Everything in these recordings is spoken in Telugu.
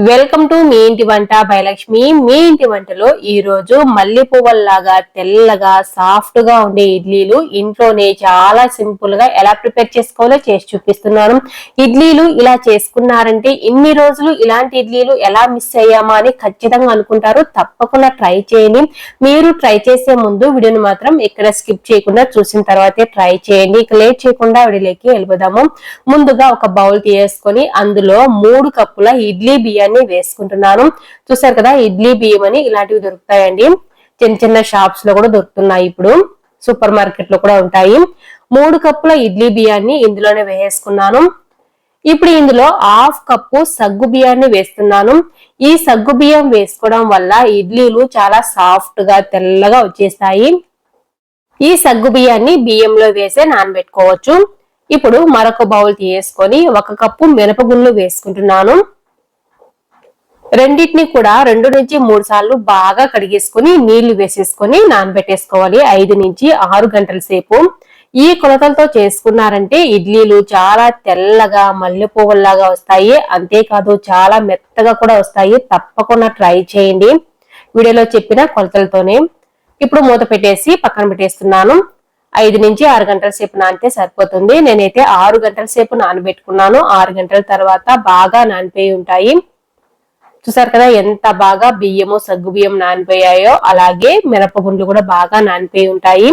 వెల్కమ్ టు మీ ఇంటి వంట బై లక్ష్మి. మీ ఇంటి వంటలో ఈ రోజు మల్లె పువ్వుల్లాగా తెల్లగా సాఫ్ట్ గా ఉండే ఇడ్లీలు ఇంట్లోనే చాలా సింపుల్ గా ఎలా ప్రిపేర్ చేసుకోవాలో చేసి చూపిస్తున్నాను. ఇడ్లీలు ఇలా చేసుకున్నారంటే ఇన్ని రోజులు ఇలాంటి ఇడ్లీలు ఎలా మిస్ అయ్యామా అని ఖచ్చితంగా అనుకుంటారు. తప్పకుండా ట్రై చేయండి. మీరు ట్రై చేసే ముందు వీడియోని మాత్రం ఎక్కడ స్కిప్ చేయకుండా చూసిన తర్వాతే ట్రై చేయండి. ఇక లేట్ చేయకుండా వీడియోలోకి వెళ్ళిపోదాము. ముందుగా ఒక బౌల్ తీసుకొని అందులో 3 కప్పుల ఇడ్లీ బియ్యాన్ని వేసుకుంటున్నాను. చూసారు కదా, ఇడ్లీ బియ్యం అని ఇలాంటివి దొరుకుతాయండి. చిన్న చిన్న షాప్స్ లో కూడా దొరుకుతున్నాయి, ఇప్పుడు సూపర్ మార్కెట్ లో కూడా ఉంటాయి. 3 కప్పుల ఇడ్లీ బియ్యాన్ని ఇందులోనే వేసుకున్నాను. ఇప్పుడు ఇందులో 1/2 కప్పు సగ్గు బియ్యాన్ని వేస్తున్నాను. ఈ సగ్గు బియ్యం వేసుకోవడం వల్ల ఇడ్లీలు చాలా సాఫ్ట్ గా తెల్లగా వచ్చేస్తాయి. ఈ సగ్గు బియ్యాన్ని బియ్యంలో వేసే నానబెట్టుకోవచ్చు. ఇప్పుడు మరొక బౌల్ తీసుకొని 1 కప్పు మినపగుళ్ళు వేసుకుంటున్నాను. రెండింటిని కూడా 2 నుంచి 3 సార్లు బాగా కడిగేసుకుని నీళ్లు వేసేసుకొని నానబెట్టేసుకోవాలి 5 నుంచి 6 గంటల సేపు. ఈ కొలతలతో చేసుకున్నారంటే ఇడ్లీలు చాలా తెల్లగా మల్లె పువ్వుల్లాగా వస్తాయి. అంతేకాదు చాలా మెత్తగా కూడా వస్తాయి. తప్పకుండా ట్రై చేయండి వీడియోలో చెప్పిన కొలతలతోనే. ఇప్పుడు మూత పెట్టేసి పక్కన పెట్టేస్తున్నాను. 5 నుంచి 6 గంటల సేపు నానితే సరిపోతుంది. నేనైతే 6 గంటల సేపు నానబెట్టుకున్నాను. 6 గంటల తర్వాత బాగా నానిపోయి ఉంటాయి. చూసారు కదా ఎంత బాగా బియ్యము సగ్గు బియ్యం నానిపోయాయో, అలాగే మినపగుండ్లు కూడా బాగా నానిపోయి ఉంటాయి.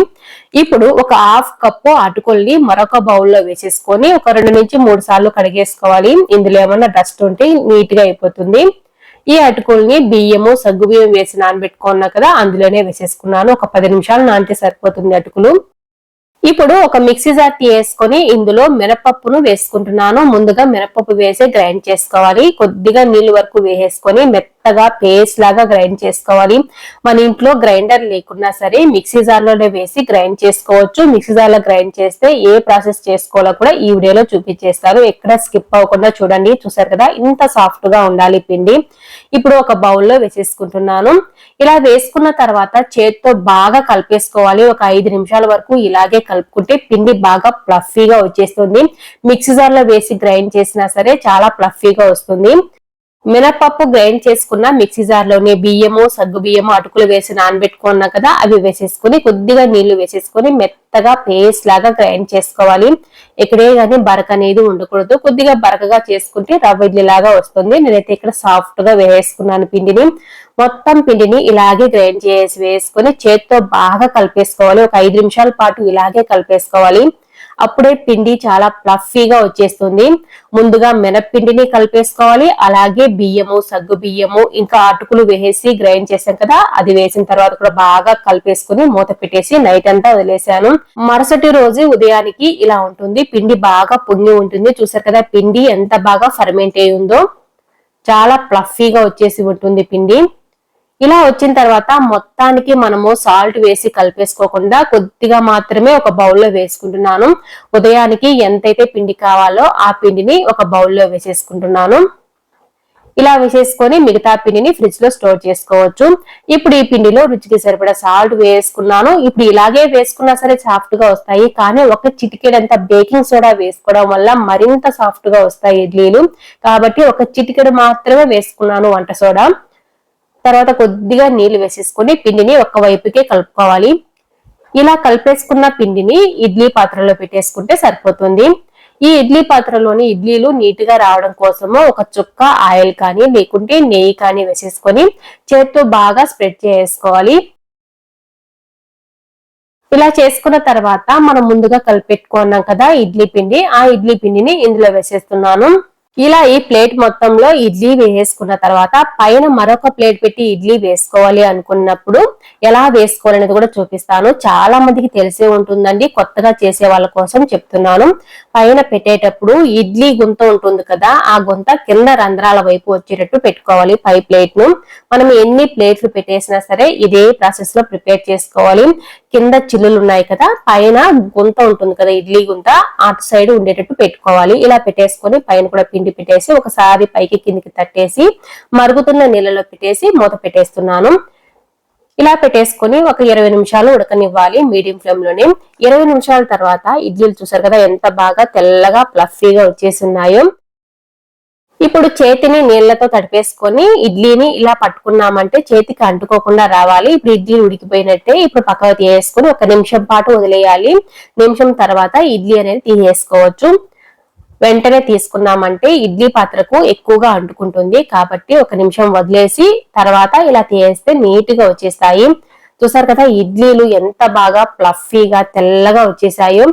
ఇప్పుడు ఒక 1/2 కప్పు అటుకుల్ని మరొక బౌల్లో వేసేసుకొని ఒక 2 నుంచి 3 సార్లు కడిగేసుకోవాలి. ఇందులో ఏమన్నా డస్ట్ ఉంటే నీట్ గా అయిపోతుంది. ఈ అటుకుల్ని బియ్యము సగ్గు బియ్యం వేసి నానబెట్టుకున్నా కదా, అందులోనే వేసేసుకున్నాను. ఒక 10 నిమిషాలు నానితే సరిపోతుంది అటుకులు. ఇప్పుడు ఒక మిక్సీ జార్ తీసుకొని ఇందులో మినపప్పును వేసుకుంటున్నాను. ముందుగా మినపప్పు వేసి గ్రైండ్ చేసుకోవాలి. కొద్దిగా నీళ్లు వరకు వేసేసుకొని మెత్తగా పేస్ట్ లాగా గ్రైండ్ చేసుకోవాలి. మన ఇంట్లో గ్రైండర్ లేకున్నా సరే మిక్సీ జార్ లోనే వేసి గ్రైండ్ చేసుకోవచ్చు. మిక్సీ జార్ లో గ్రైండ్ చేస్తే ఏ ప్రాసెస్ చేసుకోవాలో కూడా ఈ వీడియోలో చూపించేస్తాను. ఎక్కడ స్కిప్ అవ్వకుండా చూడండి. చూసారు కదా ఇంత సాఫ్ట్ గా ఉండాలి పిండి. ఇప్పుడు ఒక బౌల్లో వేసేసుకుంటున్నాను. ఇలా వేసుకున్న తర్వాత చేత్తో బాగా కలిపేసుకోవాలి. ఒక 5 నిమిషాల వరకు ఇలాగే కలుపుకుంటే పిండి బాగా ఫ్లఫీగా వచ్చేస్తుంది. మిక్సీ జార్ లో వేసి గ్రైండ్ చేసినా సరే చాలా ఫ్లఫీగా వస్తుంది. మినపప్పు గ్రైండ్ చేసుకున్న మిక్సీ జార్ లోనే బియ్యము సగ్గు బియ్యము అటుకులు వేసి నానబెట్టుకున్నా కదా, అవి వేసేసుకుని కొద్దిగా నీళ్లు వేసేసుకుని మెత్తగా పేస్ట్ లాగా గ్రైండ్ చేసుకోవాలి. ఇక్కడే కానీ బరక అనేది ఉండకూడదు. కొద్దిగా బరకగా చేసుకుంటే రవ్వ ఇడ్లీ లాగా వస్తుంది. నేనైతే ఇక్కడ సాఫ్ట్ గా వేసుకున్నాను పిండిని. మొత్తం పిండిని ఇలాగే గ్రైండ్ చేసి వేసుకొని చేత్తో బాగా కలిపేసుకోవాలి. ఒక 5 నిమిషాల పాటు ఇలాగే కలిపేసుకోవాలి. అప్పుడే పిండి చాలా ఫ్లఫీగా వచ్చేస్తుంది. ముందుగా మినప్పిండిని కలిపేసుకోవాలి. అలాగే బియ్యము సగ్గు బియ్యము ఇంకా అటుకులు వేసి గ్రైండ్ చేసాం కదా, అది వేసిన తర్వాత కూడా బాగా కలిపేసుకుని మూత పెట్టేసి నైట్ అంతా వదిలేసాను. మరుసటి రోజు ఉదయానికి ఇలా ఉంటుంది. పిండి బాగా పొంగి ఉంటుంది. చూసారు కదా పిండి ఎంత బాగా ఫర్మెంట్ అయి ఉందో. చాలా ఫ్లఫీగా వచ్చేసి ఉంటుంది పిండి. ఇలా వచ్చిన తర్వాత మొత్తానికి మనము సాల్ట్ వేసి కలిపేసుకోకుండా కొద్దిగా మాత్రమే ఒక బౌల్లో వేసుకుంటున్నాను. ఉదయానికి ఎంతైతే పిండి కావాలో ఆ పిండిని ఒక బౌల్లో వేసేసుకుంటున్నాను. ఇలా వేసేసుకొని మిగతా పిండిని ఫ్రిడ్జ్ లో స్టోర్ చేసుకోవచ్చు. ఇప్పుడు ఈ పిండిలో రుచికి సరిపడా సాల్ట్ వేసుకున్నాను. ఇప్పుడు ఇలాగే వేసుకున్నా సరే సాఫ్ట్ గా వస్తాయి. కానీ ఒక చిటికెడంత బేకింగ్ సోడా వేసుకోవడం వల్ల మరింత సాఫ్ట్ గా వస్తాయి ఇడ్లీలు. కాబట్టి ఒక చిటికెడు మాత్రమే వేసుకున్నాను వంట సోడా. తర్వాత కొద్దిగా నీళ్లు వేసేసుకొని పిండిని ఒక్క వైపుకే కలుపుకోవాలి. ఇలా కలిపేసుకున్న పిండిని ఇడ్లీ పాత్రలో పెట్టేసుకుంటే సరిపోతుంది. ఈ ఇడ్లీ పాత్రలోని ఇడ్లీలు నీట్ గా రావడం కోసము ఒక చుక్క ఆయిల్ కానీ లేకుంటే నెయ్యి కానీ వేసేసుకొని చేత్తో బాగా స్ప్రెడ్ చేసుకోవాలి. ఇలా చేసుకున్న తర్వాత మనం ముందుగా కలిపెట్టుకున్నాం కదా ఇడ్లీ పిండి, ఆ ఇడ్లీ పిండిని ఇందులో వేసేస్తున్నాను. ఇలా ఈ ప్లేట్ మొత్తంలో ఇడ్లీ వేసుకున్న తర్వాత పైన మరొక ప్లేట్ పెట్టి ఇడ్లీ వేసుకోవాలి అనుకున్నప్పుడు ఎలా వేసుకోవాలనేది కూడా చూపిస్తాను. చాలా మందికి తెలిసే ఉంటుందండి, కొత్తగా చేసే వాళ్ళ కోసం చెప్తున్నాను. పైన పెట్టేటప్పుడు ఇడ్లీ గుంత ఉంటుంది కదా, ఆ గుంత కింద రంధ్రాల వైపు వచ్చేటట్టు పెట్టుకోవాలి పై ప్లేట్ ను. మనం ఎన్ని ప్లేట్లు పెట్టేసినా సరే ఇదే ప్రాసెస్ లో ప్రిపేర్ చేసుకోవాలి. కింద చిల్లులు ఉన్నాయి కదా, పైన గుంత ఉంటుంది కదా ఇడ్లీ గుంత, అటు సైడ్ ఉండేటట్టు పెట్టుకోవాలి. ఇలా పెట్టేసుకొని పైన కూడా పిండి పెట్టేసి ఒకసారి పైకి కిందికి తట్టేసి మరుగుతున్న నీళ్ళలో పెట్టేసి మూత పెట్టేస్తున్నాను. ఇలా పెట్టేసుకొని ఒక 20 నిమిషాలు ఉడకనివ్వాలి మీడియం ఫ్లేమ్ లోనే. 20 నిమిషాల తర్వాత ఇడ్లీలు చూసారు కదా ఎంత బాగా తెల్లగా ఫ్లఫీగా వచ్చేసి ఉన్నాయో. ఇప్పుడు చేతిని నీళ్లతో తడిపేసుకొని ఇడ్లీని ఇలా పట్టుకున్నామంటే చేతికి అంటుకోకుండా రావాలి. ఇప్పుడు ఇడ్లీ ఉడికిపోయినట్టే. ఇప్పుడు పక్కకు తీసేసుకొని 1 నిమిషం పాటు వదిలేయాలి. నిమిషం తర్వాత ఇడ్లీ అనేది తీసేసుకోవచ్చు. వెంటనే తీసుకున్నామంటే ఇడ్లీ పాత్రకు ఎక్కువగా అంటుకుంటుంది. కాబట్టి 1 నిమిషం వదిలేసి తర్వాత ఇలా తీసేస్తే నీట్ గా వచ్చేస్తాయి. చూసారు కదా ఇడ్లీలు ఎంత బాగా ఫ్లఫీగా తెల్లగా వచ్చేసాయో.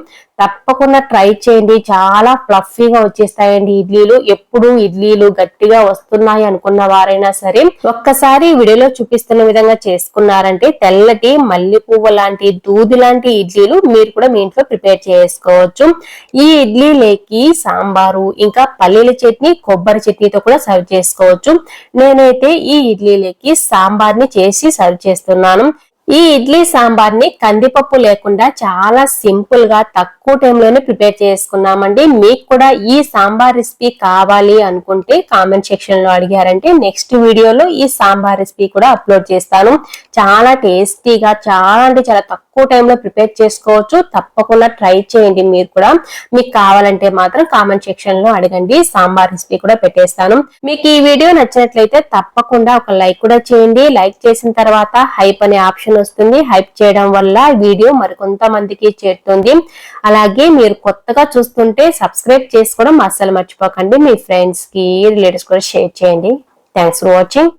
తప్పకుండా ట్రై చేయండి. చాలా ఫ్లఫీగా వచ్చేస్తాయండి ఇడ్లీలు. ఎప్పుడు ఇడ్లీలు గట్టిగా వస్తున్నాయి అనుకున్న వారైనా సరే ఒక్కసారి వీడియోలో చూపిస్తున్న విధంగా చేసుకున్నారంటే తెల్లటి మల్లె పువ్వు లాంటి దూది లాంటి ఇడ్లీలు మీరు కూడా మీ ఇంట్లో ప్రిపేర్ చేసుకోవచ్చు. ఈ ఇడ్లీలోకి సాంబారు ఇంకా పల్లీల చట్నీ కొబ్బరి చట్నీతో కూడా సర్వ్ చేసుకోవచ్చు. నేనైతే ఈ ఇడ్లీలోకి సాంబార్ని చేసి సర్వ్ చేస్తున్నాను. ఈ ఇడ్లీ సాంబార్ ని కందిపప్పు లేకుండా చాలా సింపుల్ గా తక్కువ టైంలోనే ప్రిపేర్ చేసుకున్నామండి. మీకు కూడా ఈ సాంబార్ రెసిపీ కావాలి అనుకుంటే కామెంట్ సెక్షన్ లో అడిగారంటే నెక్స్ట్ వీడియోలో ఈ సాంబార్ రెసిపీ కూడా అప్లోడ్ చేస్తాను. చాలా టేస్టీగా చాలా అంటే చాలా తక్కువ టైంలో ప్రిపేర్ చేసుకోవచ్చు. తప్పకుండా ట్రై చేయండి మీరు కూడా. మీకు కావాలంటే మాత్రం కామెంట్ సెక్షన్ లో అడగండి. సాంబార్ రెసిపీ కూడా పెట్టేస్తాను. మీకు ఈ వీడియో నచ్చినట్లయితే తప్పకుండా ఒక లైక్ కూడా చేయండి. లైక్ చేసిన తర్వాత హైప్ అనే ఆప్షన్ వస్తుంది. హైప్ చేయడం వల్ల వీడియో మరికొంతమందికి చేరుతుంది. అలాగే మీరు కొత్తగా చూస్తుంటే సబ్స్క్రైబ్ చేసుకోవడం అస్సలు మర్చిపోకండి. మీ ఫ్రెండ్స్ కి రిలేటివ్స్ కూడా షేర్ చేయండి. Thanks for watching.